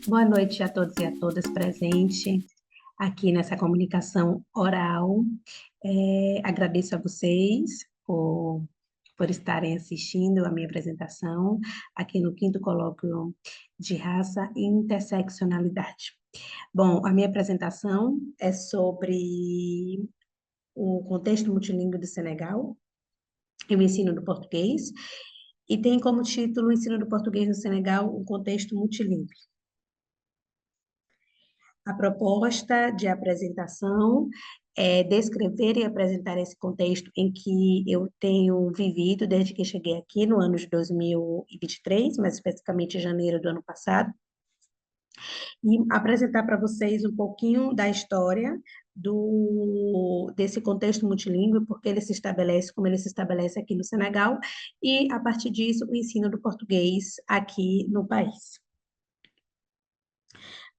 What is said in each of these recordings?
Boa noite a todos e a todas presentes aqui nessa comunicação oral. Agradeço a vocês por estarem assistindo a minha apresentação aqui no quinto colóquio de raça e interseccionalidade. Bom, a minha apresentação é sobre o contexto multilingüe do Senegal e o ensino do português, e tem como título o ensino do português no Senegal, um contexto multilingüe. A proposta de apresentação é descrever e apresentar esse contexto em que eu tenho vivido desde que cheguei aqui no ano de 2023, mais especificamente em janeiro do ano passado, e apresentar para vocês um pouquinho da história desse contexto multilingüe, porque ele se estabelece como ele se estabelece aqui no Senegal, e, a partir disso, o ensino do português aqui no país.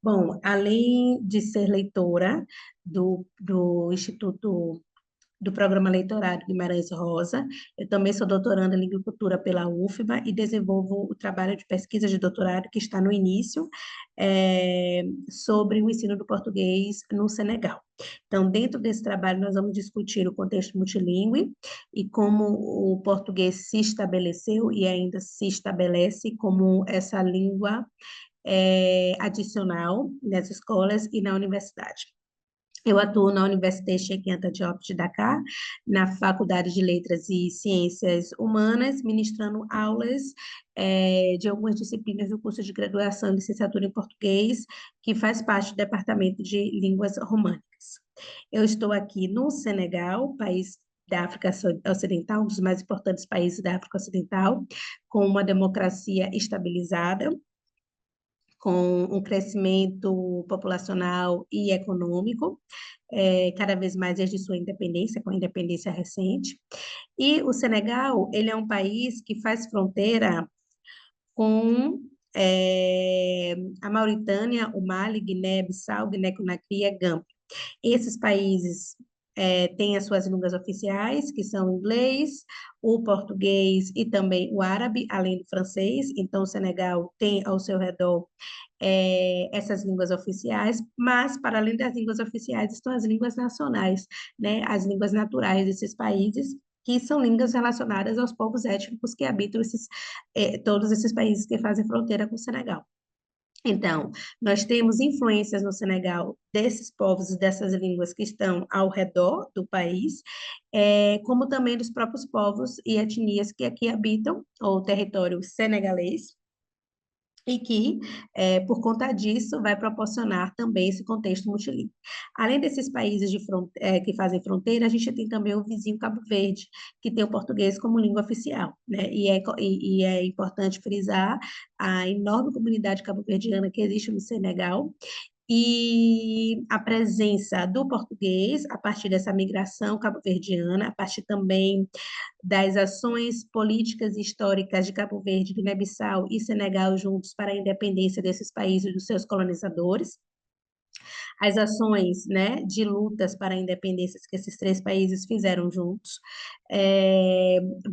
Bom, além de ser leitora do Instituto do Programa Leitorado Guimarães Rosa, eu também sou doutoranda em Língua e Cultura pela UFBA e desenvolvo o trabalho de pesquisa de doutorado que está no início, sobre o ensino do português no Senegal. Então, dentro desse trabalho, nós vamos discutir o contexto multilingüe e como o português se estabeleceu e ainda se estabelece como essa língua adicional nas escolas e na universidade. Eu atuo na Université Cheikh Anta Diop de Dakar, na Faculdade de Letras e Ciências Humanas, ministrando aulas de algumas disciplinas do curso de graduação e licenciatura em português, que faz parte do Departamento de Línguas Românicas. Eu estou aqui no Senegal, país da África Ocidental, um dos mais importantes países da África Ocidental, com uma democracia estabilizada, com um crescimento populacional e econômico, cada vez mais desde sua independência, com a independência recente. E o Senegal, ele é um país que faz fronteira com a Mauritânia, o Mali, Guiné-Bissau, Guiné-Conakry e a Gâmbia. Esses países têm as suas línguas oficiais, que são o inglês, o português e também o árabe, além do francês. Então, o Senegal tem ao seu redor essas línguas oficiais, mas, para além das línguas oficiais, estão as línguas nacionais, né? As línguas naturais desses países, que são línguas relacionadas aos povos étnicos que habitam todos esses países que fazem fronteira com o Senegal. Então, nós temos influências no Senegal desses povos e dessas línguas que estão ao redor do país, como também dos próprios povos e etnias que aqui habitam o território senegalês, e que, por conta disso, vai proporcionar também esse contexto multilingüe. Além desses países que fazem fronteira, a gente tem também o vizinho Cabo Verde, que tem o português como língua oficial, né? E é importante frisar a enorme comunidade cabo-verdiana que existe no Senegal, e a presença do português a partir dessa migração cabo-verdiana, a partir também das ações políticas e históricas de Cabo Verde, Guiné-Bissau e Senegal juntos para a independência desses países dos seus colonizadores, as ações, né, de lutas para a independência que esses três países fizeram juntos.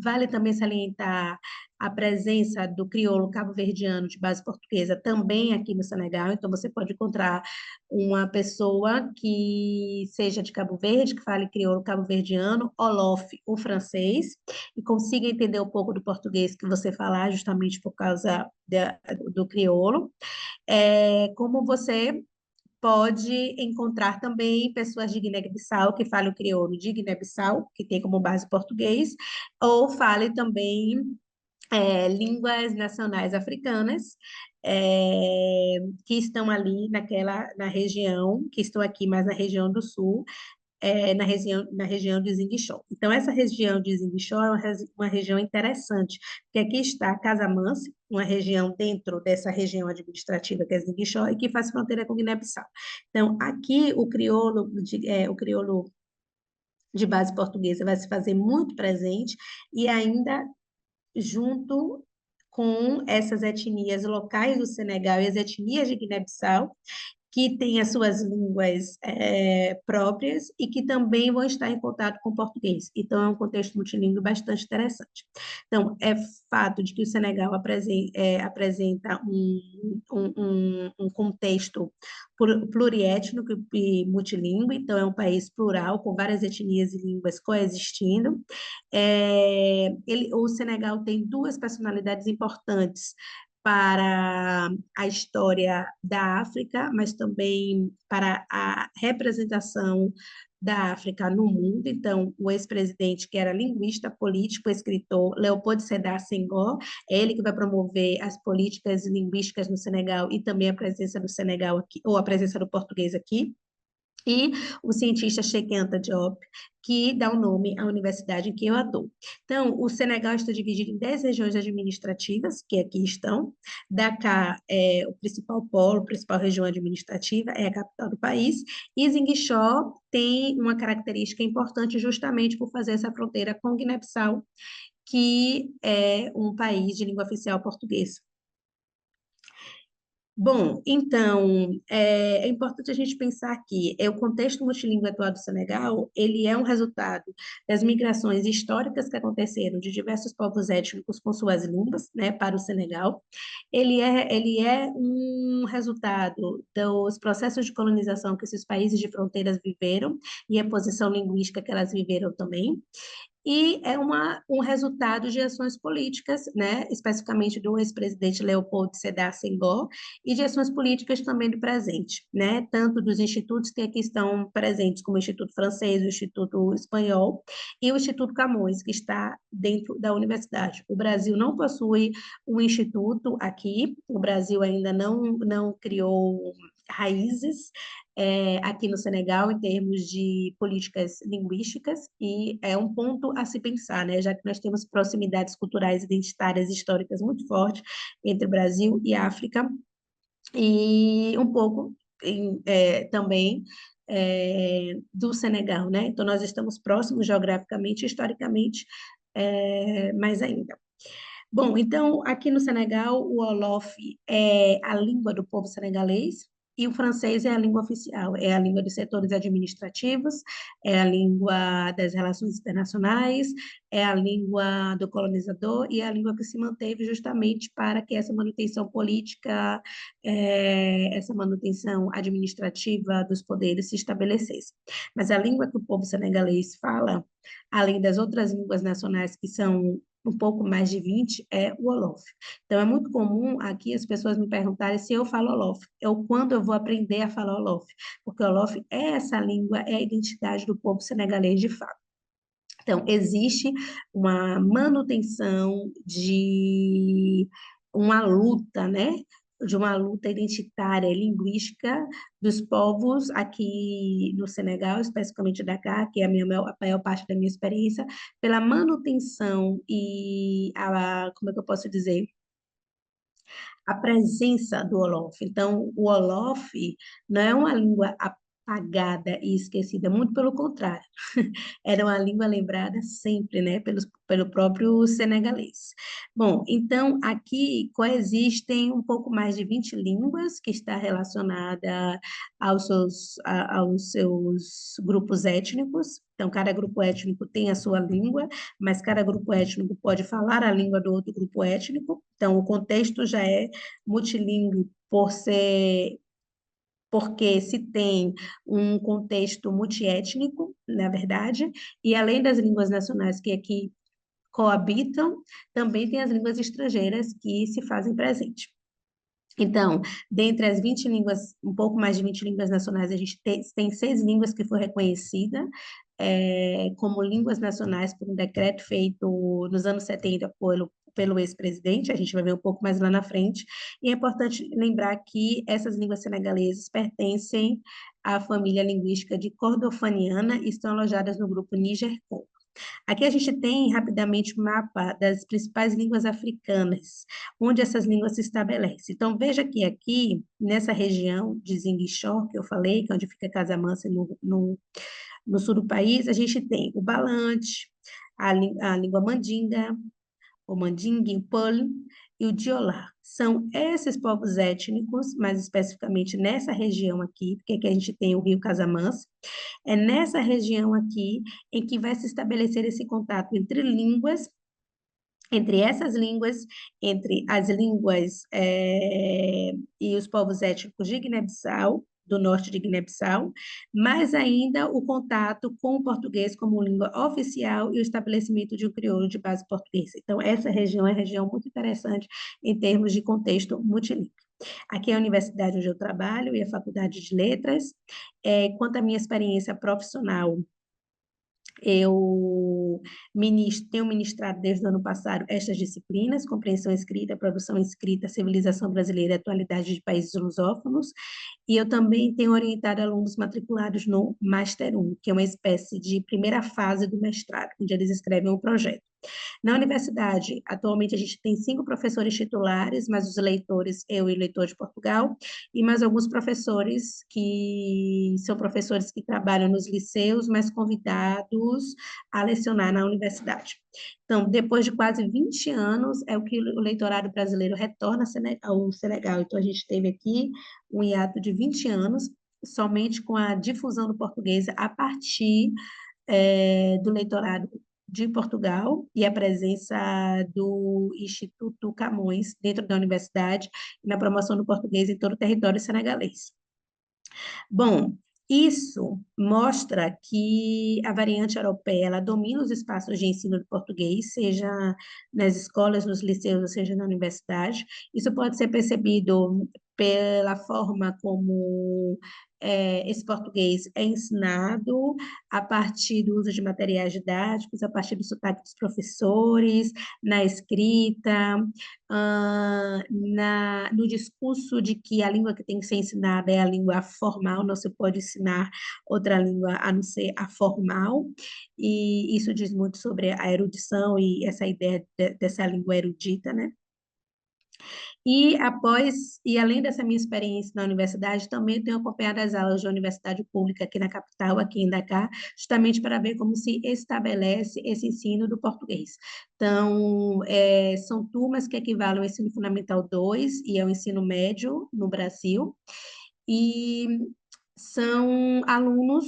Vale também salientar a presença do crioulo cabo-verdiano de base portuguesa também aqui no Senegal, então você pode encontrar uma pessoa que seja de Cabo Verde, que fale crioulo cabo-verdiano, Olof, o francês, e consiga entender um pouco do português que você falar, justamente por causa do crioulo. Como você pode encontrar também pessoas de Guiné-Bissau que falam crioulo de Guiné-Bissau, que tem como base português, ou fale também línguas nacionais africanas, que estão ali na região, que estão aqui mais na região do sul, na região de Zinguichó. Então, essa região de Zinguichó é uma região interessante, porque aqui está Casamance, uma região dentro dessa região administrativa que é Zinguichó e que faz fronteira com Guiné-Bissau. Então, aqui o crioulo de base portuguesa vai se fazer muito presente e ainda junto com essas etnias locais do Senegal e as etnias de Guiné-Bissau, que têm as suas línguas próprias e que também vão estar em contato com o português. Então, é um contexto multilíngue bastante interessante. Então, é fato de que o Senegal apresenta um contexto pluriétnico e multilíngue, então é um país plural, com várias etnias e línguas coexistindo. O Senegal tem duas personalidades importantes para a história da África, mas também para a representação da África no mundo. Então, o ex-presidente, que era linguista, político, escritor, Leopold Sédar Senghor, é ele que vai promover as políticas linguísticas no Senegal e também a presença do Senegal aqui, ou a presença do português aqui. E o cientista Cheikh Anta Diop, que dá o nome à universidade em que eu atuo. Então, o Senegal está dividido em 10 regiões administrativas, que aqui estão. Dakar é o principal polo, a principal região administrativa, é a capital do país. E Ziguinchor tem uma característica importante justamente por fazer essa fronteira com Guiné-Bissau, que é um país de língua oficial portuguesa. Bom, então, é importante a gente pensar que o contexto multilíngue atual do Senegal, ele é um resultado das migrações históricas que aconteceram de diversos povos étnicos com suas línguas, né, para o Senegal. Ele é um resultado dos processos de colonização que esses países de fronteiras viveram e a posição linguística que elas viveram também. E é um resultado de ações políticas, né, especificamente do ex-presidente Leopold Sédar Senghor, e de ações políticas também do presente, né, tanto dos institutos que aqui estão presentes, como o Instituto Francês, o Instituto Espanhol e o Instituto Camões, que está dentro da universidade. O Brasil não possui um instituto aqui, o Brasil ainda não criou raízes aqui no Senegal em termos de políticas linguísticas, e é um ponto a se pensar, né, já que nós temos proximidades culturais, identitárias e históricas muito fortes entre Brasil e África, e um pouco também do Senegal, né? Então, nós estamos próximos geograficamente e historicamente, mais ainda. Bom, então, aqui no Senegal, o Wolof é a língua do povo senegalês e o francês é a língua oficial, é a língua dos setores administrativos, é a língua das relações internacionais, é a língua do colonizador e é a língua que se manteve justamente para que essa manutenção política, essa manutenção administrativa dos poderes se estabelecesse. Mas a língua que o povo senegalês fala, além das outras línguas nacionais que são um pouco mais de 20, é o Wolof. Então, é muito comum aqui as pessoas me perguntarem se eu falo Wolof, ou quando eu vou aprender a falar Wolof, porque o Wolof é essa língua, é a identidade do povo senegalês de fato. Então, existe uma manutenção de uma luta, né? De uma luta identitária e linguística dos povos aqui no Senegal, especificamente Dakar, que é a maior parte da minha experiência, pela manutenção e como é que eu posso dizer? A presença do Wolof. Então, o Wolof não é uma língua apagada e esquecida, muito pelo contrário. Era uma língua lembrada sempre, né, pelo próprio senegalês. Bom, então aqui coexistem um pouco mais de 20 línguas que está relacionada aos seus grupos étnicos. Então, cada grupo étnico tem a sua língua, mas cada grupo étnico pode falar a língua do outro grupo étnico. Então, o contexto já é multilíngue porque se tem um contexto multiétnico, na verdade, e além das línguas nacionais que aqui coabitam, também tem as línguas estrangeiras que se fazem presente. Então, dentre as 20 línguas, um pouco mais de 20 línguas nacionais, a gente tem 6 línguas que foram reconhecidas como línguas nacionais por um decreto feito nos anos 70 pelo ex-presidente, a gente vai ver um pouco mais lá na frente, e é importante lembrar que essas línguas senegalesas pertencem à família linguística de Cordofaniana e estão alojadas no grupo Níger-Congo. Aqui a gente tem rapidamente um mapa das principais línguas africanas, onde essas línguas se estabelecem. Então, veja que aqui, nessa região de Ziguinchor, que eu falei, que é onde fica Casamance, no sul do país, a gente tem o balante, a língua mandinga, o mandingue, o peul, e o Diolar. São esses povos étnicos, mais especificamente nessa região aqui, porque aqui a gente tem o Rio Casamance, é nessa região aqui em que vai se estabelecer esse contato entre línguas, entre essas línguas, entre as línguas e os povos étnicos de Guiné-Bissau, do norte de Guiné-Bissau, mais ainda o contato com o português como língua oficial e o estabelecimento de um crioulo de base portuguesa. Então, essa região é uma região muito interessante em termos de contexto multilingüe. Aqui é a universidade onde eu trabalho e a Faculdade de Letras. Quanto à minha experiência profissional, eu tenho ministrado desde o ano passado estas disciplinas: compreensão escrita, produção escrita, civilização brasileira e atualidade de países lusófonos. E eu também tenho orientado alunos matriculados no Master 1, que é uma espécie de primeira fase do mestrado, onde eles escrevem um projeto. Na universidade, atualmente a gente tem 5 professores titulares, mas os leitores, eu e o leitor de Portugal, e mais alguns professores que são professores que trabalham nos liceus, mas convidados a lecionar na universidade. Então, depois de quase 20 anos, é o que o leitorado brasileiro retorna ao Senegal. Então, a gente teve aqui um hiato de 20 anos, somente com a difusão do português a partir do leitorado de Portugal e a presença do Instituto Camões dentro da universidade na promoção do português em todo o território senegalês. Bom, isso mostra que a variante europeia ela domina os espaços de ensino de português, seja nas escolas, nos liceus, ou seja na universidade. Isso pode ser percebido pela forma como esse português é ensinado, a partir do uso de materiais didáticos, a partir do sotaque dos professores, na escrita, no discurso de que a língua que tem que ser ensinada é a língua formal, não se pode ensinar outra língua a não ser a formal, e isso diz muito sobre a erudição e essa ideia dessa língua erudita, né? E além dessa minha experiência na universidade, também tenho acompanhado as aulas de universidade pública aqui na capital, aqui em Dakar, justamente para ver como se estabelece esse ensino do português. Então, são turmas que equivalem ao ensino fundamental 2 e ao ensino médio no Brasil, e são alunos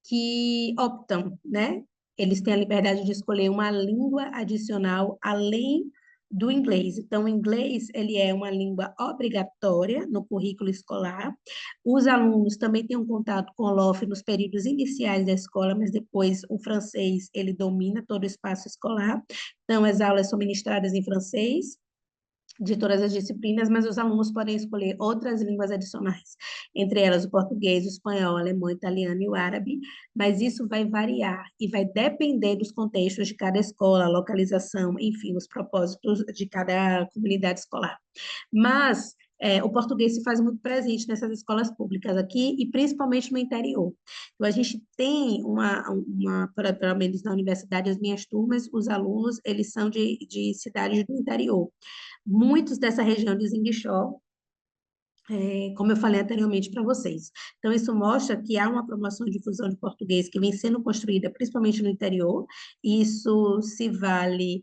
que optam, né? Eles têm a liberdade de escolher uma língua adicional além do inglês. Então, o inglês, ele é uma língua obrigatória no currículo escolar. Os alunos também têm um contato com o LOF nos períodos iniciais da escola, mas depois o francês, ele domina todo o espaço escolar. Então, as aulas são ministradas em francês, de todas as disciplinas, mas os alunos podem escolher outras línguas adicionais, entre elas o português, o espanhol, o alemão, o italiano e o árabe, mas isso vai variar e vai depender dos contextos de cada escola, a localização, enfim, os propósitos de cada comunidade escolar. Mas o português se faz muito presente nessas escolas públicas aqui e principalmente no interior. Então, a gente tem pelo menos na universidade, as minhas turmas, os alunos, eles são de cidades do interior. Muitos dessa região de Zinguixó, como eu falei anteriormente para vocês. Então, isso mostra que há uma promoção e difusão de português que vem sendo construída principalmente no interior, e isso se vale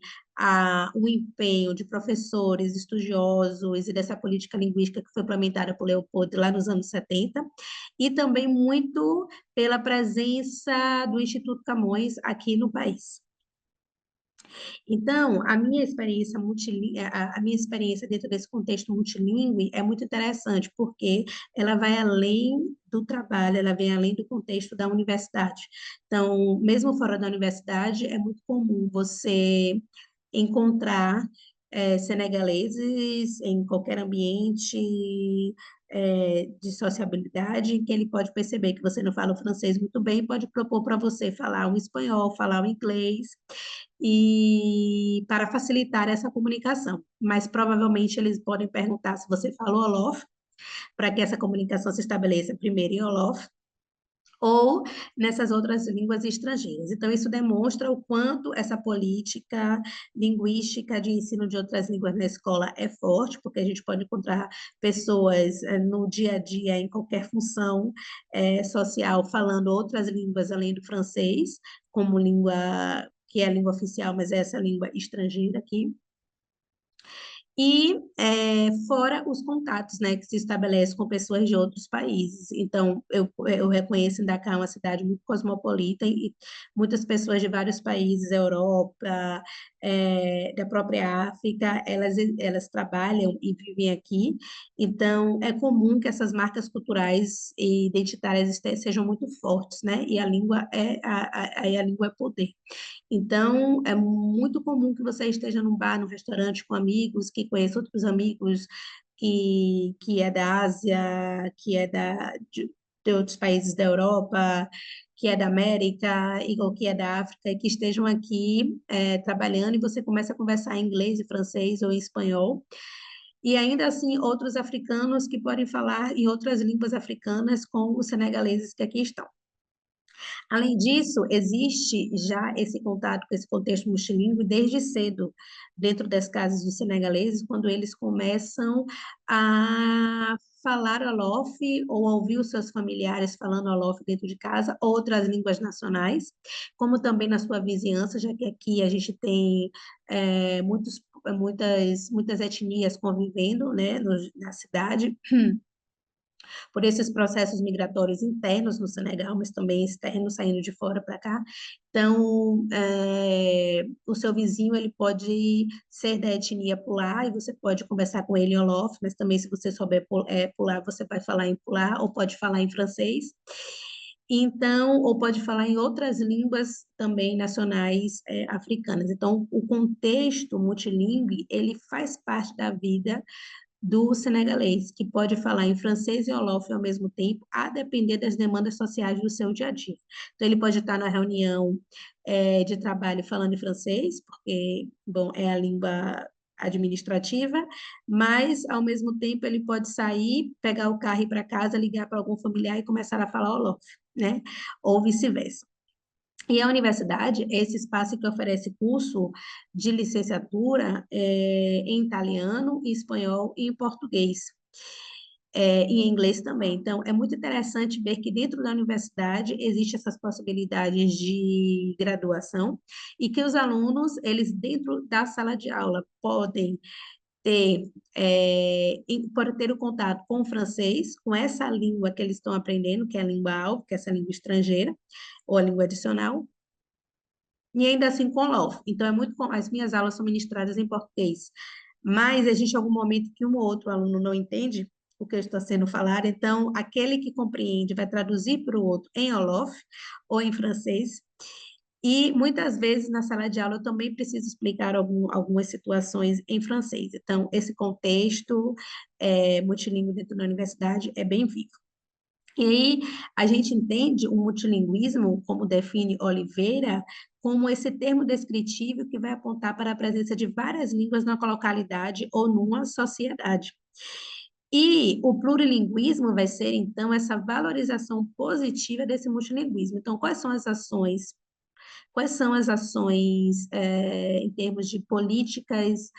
o empenho de professores, estudiosos e dessa política linguística que foi implementada por Leopoldo lá nos anos 70, e também muito pela presença do Instituto Camões aqui no país. Então, a minha experiência dentro desse contexto multilingüe é muito interessante, porque ela vai além do trabalho, ela vem além do contexto da universidade. Então, mesmo fora da universidade, é muito comum você encontrar senegaleses em qualquer ambiente de sociabilidade, em que ele pode perceber que você não fala o francês muito bem, pode propor para você falar o espanhol, falar o inglês, e para facilitar essa comunicação. Mas provavelmente eles podem perguntar se você falou Olof, para que essa comunicação se estabeleça primeiro em Olof, ou nessas outras línguas estrangeiras. Então, isso demonstra o quanto essa política linguística de ensino de outras línguas na escola é forte, porque a gente pode encontrar pessoas no dia a dia, em qualquer função social, falando outras línguas além do francês, como língua, que é a língua oficial, mas é essa língua estrangeira aqui. E fora os contatos, né, que se estabelecem com pessoas de outros países. Então, eu reconheço Dakar uma cidade muito cosmopolita e muitas pessoas de vários países, Europa, da própria África, elas trabalham e vivem aqui. Então, é comum que essas marcas culturais e identitárias sejam muito fortes, né? E a língua a língua é poder. Então, é muito comum que você esteja num bar, num restaurante com amigos, que conheça outros amigos que é da Ásia, que é de outros países da Europa, que é da América, ou que é da África, e que estejam aqui trabalhando, e você começa a conversar em inglês, em francês ou em espanhol. E ainda assim, outros africanos que podem falar em outras línguas africanas com os senegaleses que aqui estão. Além disso, existe já esse contato com esse contexto multilíngue desde cedo, dentro das casas dos senegaleses, quando eles começam a falar Wolof ou a ouvir os seus familiares falando Wolof dentro de casa, outras línguas nacionais, como também na sua vizinhança, já que aqui a gente tem muitas etnias convivendo, né, na cidade por esses processos migratórios internos no Senegal, mas também externos saindo de fora para cá. Então, o seu vizinho ele pode ser da etnia pular e você pode conversar com ele em Wolof, mas também se você souber pular, você vai falar em pular ou pode falar em francês. Então, ou pode falar em outras línguas também nacionais africanas. Então, o contexto multilingüe, ele faz parte da vida do senegalês, que pode falar em francês e wolof ao mesmo tempo, a depender das demandas sociais do seu dia a dia. Então, ele pode estar na reunião de trabalho falando em francês, porque, bom, é a língua administrativa, mas, ao mesmo tempo, ele pode sair, pegar o carro e ir para casa, ligar para algum familiar e começar a falar wolof, né? Ou vice-versa. E a universidade é esse espaço que oferece curso de licenciatura em italiano, em espanhol e em português, e em inglês também. Então, é muito interessante ver que dentro da universidade existem essas possibilidades de graduação e que os alunos, eles dentro da sala de aula podem ter, pode ter o contato com o francês, com essa língua que eles estão aprendendo, que é a língua alvo, que é essa língua estrangeira, ou a língua adicional, e ainda assim com LOF. Então, as minhas aulas são ministradas em português, mas existe algum momento que um ou outro aluno não entende o que eu estou sendo falado, então, aquele que compreende vai traduzir para o outro em Wolof ou em francês, e muitas vezes na sala de aula eu também preciso explicar algumas situações em francês. Então, esse contexto multilíngue dentro da universidade é bem vivo. E aí a gente entende o multilinguismo, como define Oliveira, como esse termo descritivo que vai apontar para a presença de várias línguas numa localidade ou numa sociedade. E o plurilinguismo vai ser, então, essa valorização positiva desse multilinguismo. Então, quais são as ações? Quais são as ações, em termos de políticas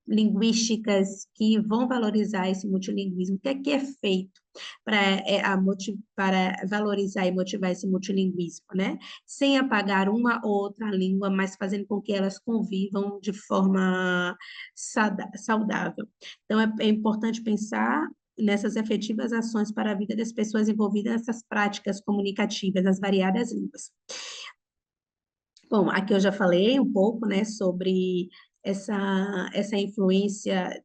linguísticas que vão valorizar esse multilinguismo? O que é feito para valorizar e motivar esse multilinguismo, né? Sem apagar uma ou outra língua, mas fazendo com que elas convivam de forma saudável. Então, é importante pensar nessas efetivas ações para a vida das pessoas envolvidas nessas práticas comunicativas, nas variadas línguas. Bom, aqui eu já falei um pouco, né, sobre essa influência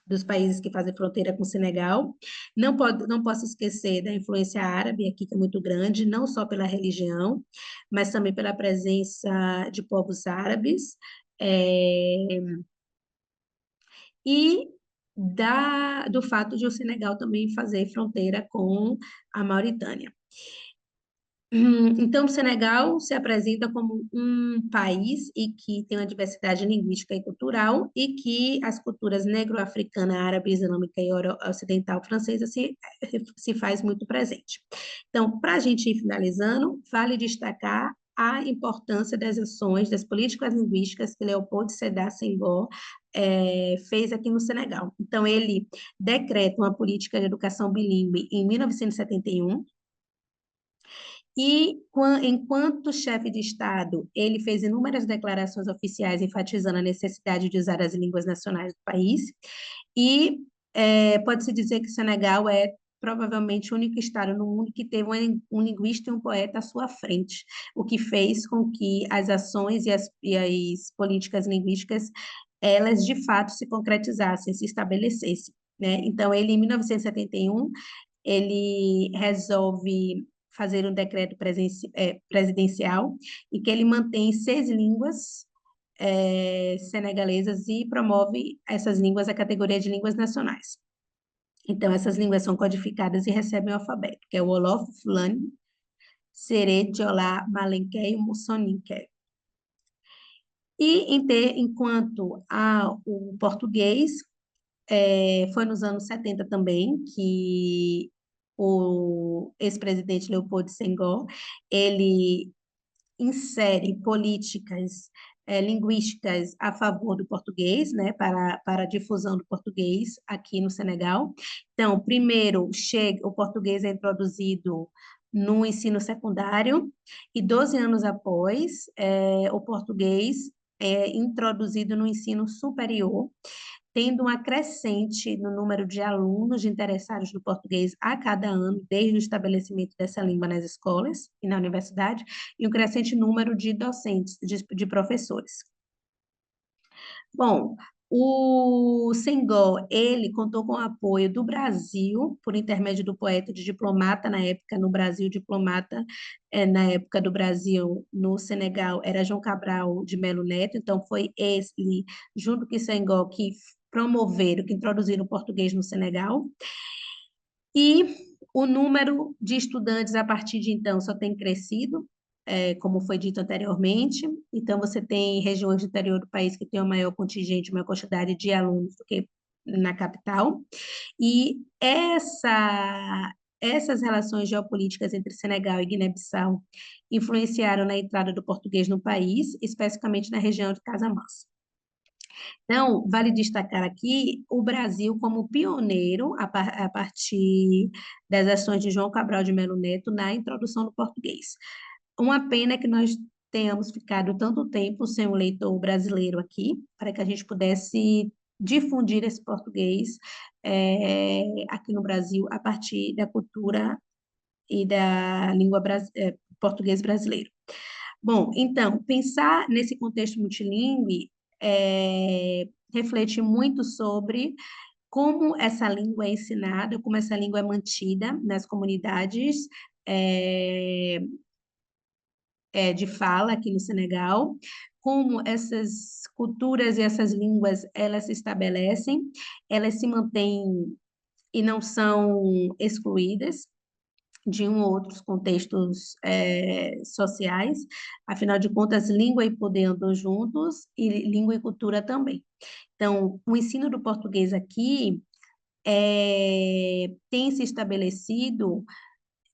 dos países que fazem fronteira com o Senegal. Não posso esquecer da influência árabe aqui, que é muito grande, não só pela religião, mas também pela presença de povos árabes, é, e do fato de o Senegal também fazer fronteira com a Mauritânia. Então, o Senegal se apresenta como um país e que tem uma diversidade linguística e cultural e que as culturas negro-africana, árabe, islâmica e ocidental francesa se faz muito presente. Então, para a gente ir finalizando, vale destacar a importância das ações, das políticas linguísticas que Leopold Sédar Senghor fez aqui no Senegal. Então, ele decreta uma política de educação bilíngue em 1971, E, enquanto chefe de Estado, ele fez inúmeras declarações oficiais enfatizando a necessidade de usar as línguas nacionais do país. E pode-se dizer que o Senegal é provavelmente o único estado no mundo que teve um linguista e um poeta à sua frente, o que fez com que as ações e as políticas linguísticas, elas de fato se concretizassem, se estabelecessem, né? Então, ele, em 1971, ele resolve fazer um decreto presidencial em que ele mantém 6 línguas senegalesas e promove essas línguas à categoria de línguas nacionais. Então, essas línguas são codificadas e recebem o alfabeto, que é o Wolof, Fulani, Sere, Jolá, Malenké e Mussoninké. E enquanto o português, foi nos anos 70 também que o ex-presidente Leopoldo Senghor, ele insere políticas linguísticas a favor do português, né, para a difusão do português aqui no Senegal. Então, primeiro, o português é introduzido no ensino secundário e 12 anos após, o português é introduzido no ensino superior, tendo uma crescente no número de alunos interessados no português a cada ano, desde o estabelecimento dessa língua nas escolas e na universidade, e um crescente número de docentes, de professores. Bom, o Senghor, ele contou com o apoio do Brasil, por intermédio do poeta de diplomata na época no Brasil, diplomata na época do Brasil no Senegal, era João Cabral de Melo Neto, então foi ele, junto com o Senghor, que promoveram, que introduziram o português no Senegal. E o número de estudantes a partir de então só tem crescido, como foi dito anteriormente. Então, você tem regiões do interior do país que têm uma maior contingente, uma quantidade de alunos do que na capital. E essas relações geopolíticas entre Senegal e Guiné-Bissau influenciaram na entrada do português no país, especificamente na região de Casamance. Então, vale destacar aqui o Brasil como pioneiro a partir das ações de João Cabral de Melo Neto na introdução do português. Uma pena que nós tenhamos ficado tanto tempo sem um leitor brasileiro aqui, para que a gente pudesse difundir esse português aqui no Brasil a partir da cultura e da língua português brasileiro. Bom, então, pensar nesse contexto multilingüe reflete muito sobre como essa língua é ensinada, como essa língua é mantida nas comunidades de fala aqui no Senegal, como essas culturas e essas línguas, elas se estabelecem, elas se mantêm e não são excluídas de um ou outros contextos sociais. Afinal de contas, língua e poder andam juntos e língua e cultura também. Então, o ensino do português aqui tem se estabelecido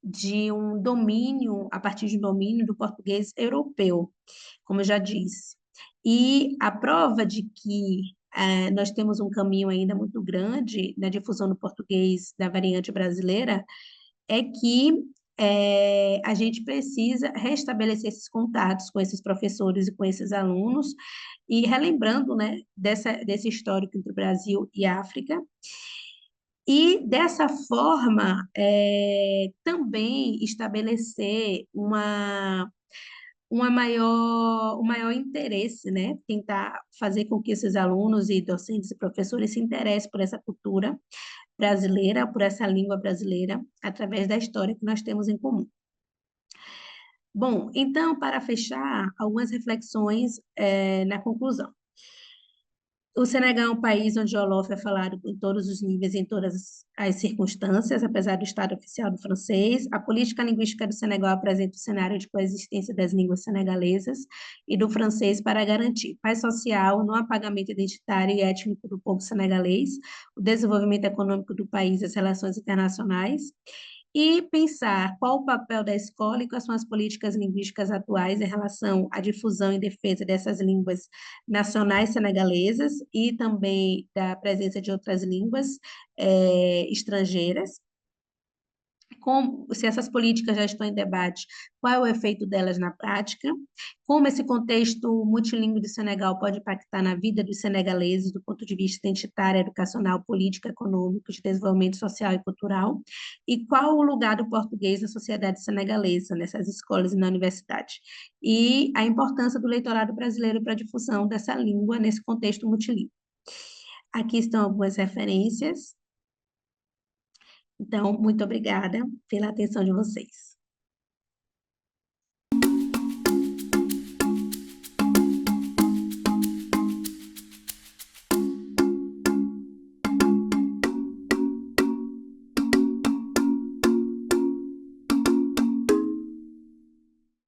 de um domínio, a partir de um domínio do português europeu, como eu já disse. E a prova de que nós temos um caminho ainda muito grande na difusão do português da variante brasileira é que a gente precisa restabelecer esses contatos com esses professores e com esses alunos, e relembrando, né, desse histórico entre o Brasil e África, e dessa forma também estabelecer um maior interesse, né? Tentar fazer com que esses alunos e docentes e professores se interessem por essa cultura brasileira, por essa língua brasileira, através da história que nós temos em comum. Bom, então, para fechar, algumas reflexões na conclusão. O Senegal é um país onde o Wolof é falado em todos os níveis, em todas as circunstâncias, apesar do estado oficial do francês. A política linguística do Senegal apresenta o cenário de coexistência das línguas senegalesas e do francês para garantir paz social, não apagamento identitário e étnico do povo senegalês, o desenvolvimento econômico do país e as relações internacionais, e pensar qual o papel da escola e quais são as políticas linguísticas atuais em relação à difusão e defesa dessas línguas nacionais senegalesas e também da presença de outras línguas estrangeiras. se essas políticas já estão em debate, qual é o efeito delas na prática, como esse contexto multilingüe do Senegal pode impactar na vida dos senegaleses do ponto de vista identitário, educacional, político, econômico, de desenvolvimento social e cultural, e qual o lugar do português na sociedade senegalesa, nessas escolas e na universidade, e a importância do leitorado brasileiro para a difusão dessa língua nesse contexto multilingüe. Aqui estão algumas referências. Então, muito obrigada pela atenção de vocês.